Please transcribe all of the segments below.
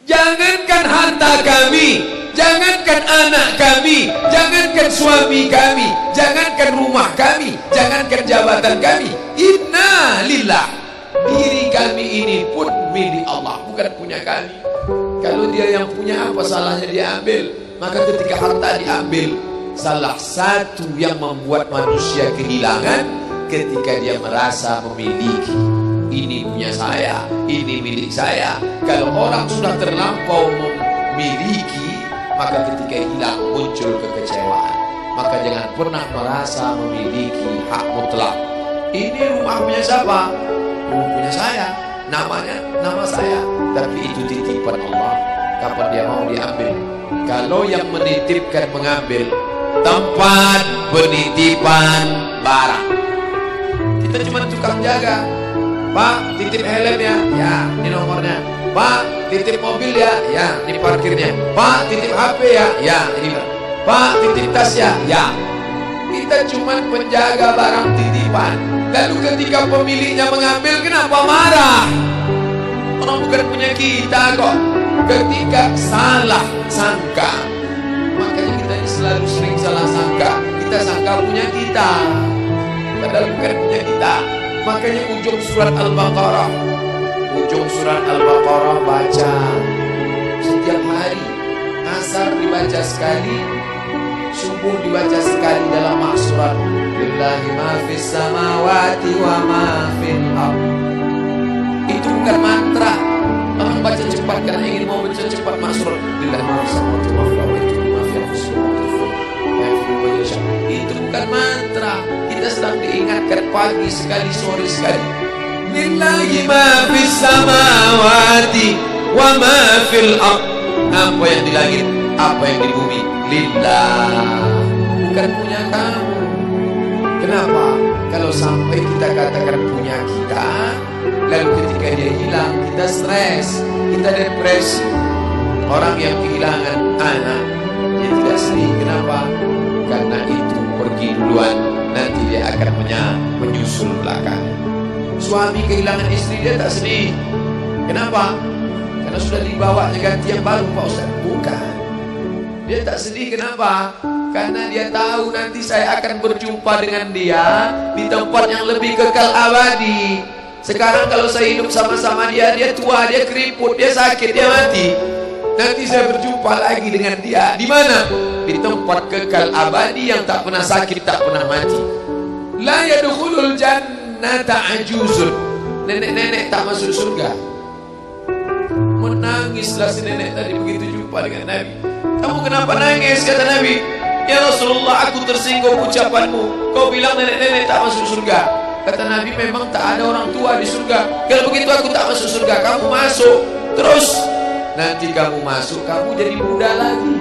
Jangankan harta kami, jangankan anak kami, jangankan suami kami, jangankan rumah kami, jangankan jabatan kami. Inna lillah, diri kami ini pun milik Allah, bukan punya kami. Kalau dia yang punya, apa salahnya dia ambil? Maka ketika harta diambil, salah satu yang membuat manusia kehilangan ketika dia merasa memiliki. Ini punya saya, ini milik saya. Kalau orang sudah terlampau memiliki, maka ketika hilang muncul kekecewaan. Maka jangan pernah merasa memiliki hak mutlak. Ini rumah punya siapa? Rumah punya saya, namanya nama saya. Tapi itu titipan Allah, kapan dia mau diambil. Kalau yang menitipkan mengambil, tempat penitipan barang, kita cuma tukang jaga. Pak, titip helm ya, ya, ini nomornya. Pak, titip mobil ya, ya, ini parkirnya. Pak, titip HP ya, ya, ini. Pak, titip tas ya, ya. Kita cuma penjaga barang titipan. Lalu ketika pemiliknya mengambil, kenapa marah? Orang bukan punya kita kok. Ketika salah sangka, makanya kita ini selalu sering salah sangka. Kita sangka punya kita, padahal bukan punya kita. Makanya ujung surat Al-Baqarah, baca setiap hari. Asar dibaca sekali, subuh dibaca sekali dalam maksurat. Lillahi ma fis samawati wa ma fil ardh. Itu bukan mantra. Orang baca cepat karena ingin mau baca cepat maksurat. Lillahi ma fis samawati wa fil ardh. Itu bukan mantra. Kita sedang diingatkan pagi sekali, sore sekali. Lillahi ma fis samawati wa ma fil ardh. Apa yang di langit, apa yang di bumi, lillah, bukan punya kamu. Kenapa? Kalau sampai kita katakan punya kita, lalu ketika dia hilang, kita stres, kita depresi. Orang yang kehilangan anak, dia tidak sedih. Kenapa? Karena itu pergi duluan, nanti dia akan menyusul belakang. Suami kehilangan istri, dia tak sedih. Kenapa? Karena sudah dibawanya ganti yang baru, Pak Ustaz. Bukan. Dia tak sedih, kenapa? Karena dia tahu nanti saya akan berjumpa dengan dia di tempat yang lebih kekal abadi. Sekarang kalau saya hidup sama-sama dia, dia tua, dia keriput, dia sakit, dia mati. Nanti saya berjumpa lagi dengan dia. Di mana? Di tempat kekal abadi yang tak pernah sakit, tak pernah mati. La yadkhulul jannata ajuzun. Nenek-nenek tak masuk surga. Menangislah si nenek tadi begitu jumpa dengan Nabi. Kamu kenapa nangis? Kata Nabi. Ya Rasulullah, aku tersinggung ucapanmu. Kau bilang nenek-nenek tak masuk surga. Kata Nabi, memang tak ada orang tua di surga. Kalau begitu aku tak masuk surga. Kamu masuk. Terus nanti kamu masuk, kamu jadi muda lagi.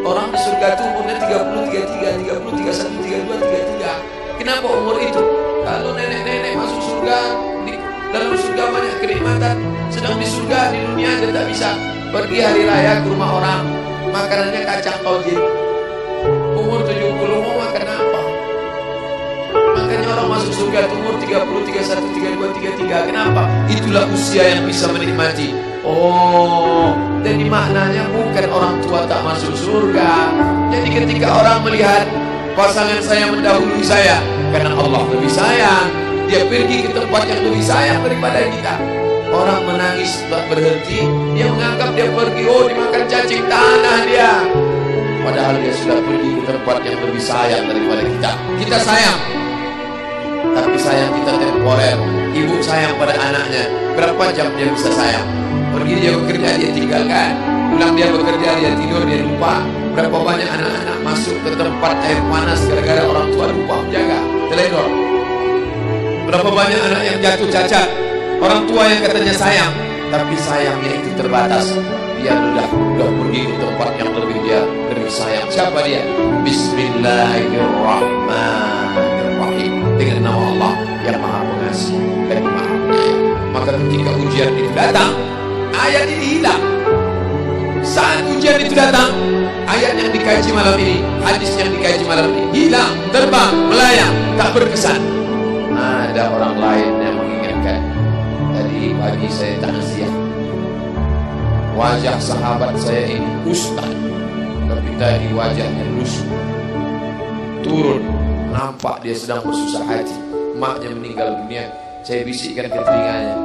Orang di surga itu umurnya 30, 33, 30, 31, 32, 33. Kenapa umur itu? Kalau nenek-nenek masuk surga, di dalam surga banyak kenikmatan. Sedang di surga, di dunia dia tak bisa. Pergi hari raya ke rumah orang, makanannya kacang tojin. Umur 70 mau makan apa? Makanya orang masuk surga umur 30, 31, 32, 33. Kenapa? Itulah usia yang bisa menikmati. Oh, jadi maknanya bukan orang tua tak masuk surga. Jadi ketika orang melihat pasangan saya mendahului saya, karena Allah lebih sayang, dia pergi ke tempat yang lebih sayang daripada kita. Orang menangis tak berhenti, dia menganggap dia pergi, oh dimakan cacing tanah dia. Padahal dia sudah pergi ke tempat yang lebih sayang daripada kita. Kita sayang, tapi sayang kita temporer. Ibu sayang pada anaknya, berapa jam dia bisa sayang? Pergi dia bekerja, dia tinggalkan. Pulang dia bekerja, dia tidur, dia lupa. Berapa banyak anak-anak masuk ke tempat air panas gara-gara orang tua lupa menjaga, teledor. Berapa banyak anak yang jatuh cacat, orang tua yang katanya sayang, tapi sayangnya itu terbatas. Dia sudah pergi ke tempat yang lebih sayang. Siapa dia? Bismillahirrahmanirrahim. Dengan nama Allah yang Maha Pengasih dan Maha Penyayang. Maka ketika ujian itu datang, ayat ini hilang. Saat ujian itu datang, ayat yang dikaji malam ini, hadis yang dikaji malam ini hilang, terbang, melayang, tak berkesan. Ada orang lain yang mengingatkan. Tadi pagi saya takziah. wajah sahabat saya ini ustaz, tapi tadi wajahnya lusuh. Turun, nampak dia sedang bersusah hati, maknya meninggal dunia. Saya bisikkan ke telinganya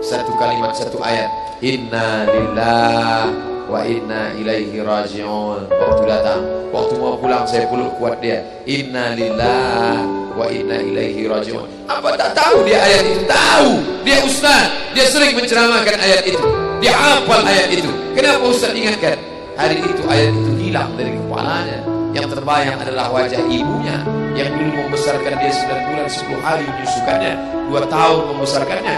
satu kalimat, satu ayat, inna lillahi wa inna ilaihi raji'un. Waktu datang, waktu mau pulang saya peluk kuat dia, inna lillahi wa inna ilaihi raji'un. Apa tak tahu dia ayat itu? Tahu, dia ustaz, dia sering menceramahkan ayat itu, dia hafal ayat itu. Kenapa ustaz ingatkan? Hari itu ayat itu hilang dari kepalanya. Yang terbayang adalah wajah ibunya yang dulu membesarkan dia 9 bulan 10 hari menyusukannya, 2 tahun membesarkannya,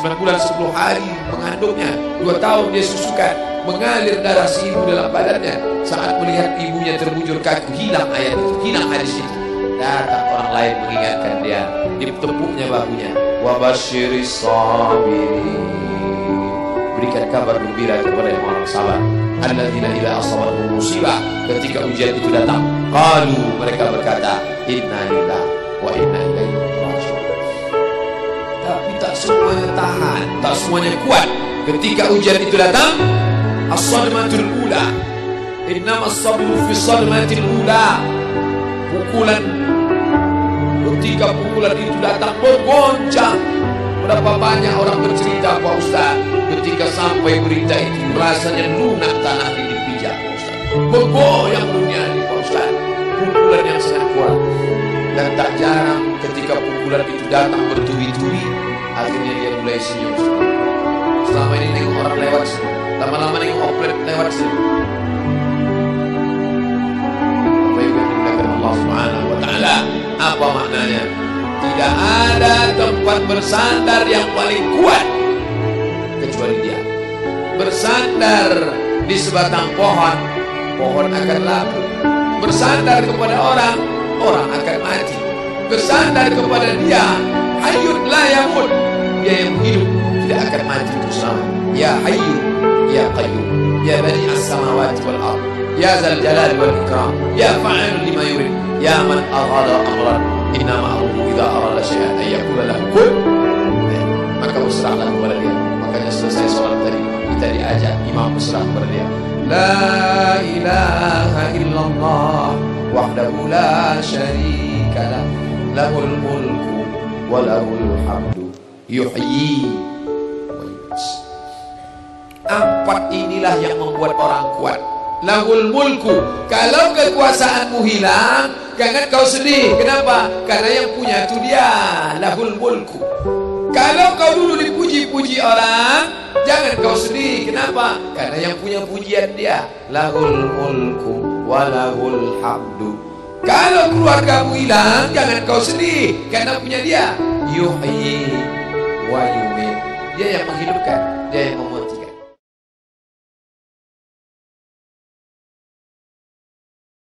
9 bulan 10 hari mengandungnya, 2 tahun dia susukan, mengalir darah si ibu dalam badannya. Saat melihat ibunya terbujur kaku, hilang ayat itu, hilang hadis itu. Datang orang lain mengingatkan dia, ditepuknya bahunya, wabasyiris sabirin, berikan kabar gembira kepada yang orang sabar, alladzina idza asabatuhum musibah, ketika ujian itu datang, qalu, mereka berkata, inna lillahi wa inna ilaihi raji'un. Tapi tak semuanya tahan, tak semuanya kuat. Ketika ujian itu datang, as-sadmatul ula, innamas sabru fi sadmatil ula, pukulan. Ketika pukulan itu datang bergoncang. Berapa banyak orang bercerita, Pak Ustaz, ketika sampai berita itu rasanya lunak tanah ini dipijak, Pak Ustaz, bergoyang dunia ini, Pak Ustaz. Pukulan yang sangat kuat. Dan tak jarang ketika pukulan itu datang bertubi-tubi, akhirnya dia mulai senyum. Selama ini nengok orang lewat sini, lama-lama nengok oplet lewat sini. Apa yang dikatakan Allah Subhanahu wa Ta'ala? Apa maknanya? Tidak ada tempat bersandar yang paling kuat kecuali dia. Bersandar di sebatang pohon, pohon akan laku. Bersandar kepada orang, orang akan mati. Bersandar kepada dia, hayyun la yamut, dia yang hidup tidak akan mati untuk selamanya. Ya hayyu ya qayyum ya bani as-samawati wal ard ya zal jalal wal ikram ya fa'alun lima yurid ya man arada amran innama amruhu idza arada syai'an ay yaqula lahu kun. Maka berserahlah kepada dia. Makanya selesai sholat tadi kita diajak imam berserah kepada dia. La ilaha illallah wahdahu la syarika lah, lahul mulku wa lahul hamdu yuhyi wa yumiit. 4 inilah yang membuat orang kuat. Lahul mulku, kalau kekuasaanmu hilang, jangan kau sedih. Kenapa? Karena yang punya itu dia. Lahul mulku. Kalau kau dulu dipuji-puji orang, jangan kau sedih. Kenapa? Karena yang punya pujian dia. Lahul mulku walahul hamdu. Kalau keluargamu hilang, jangan kau sedih, karena punya dia. Yuhyi wa yumiit. Dia yang menghidupkan, dia yang mematikan.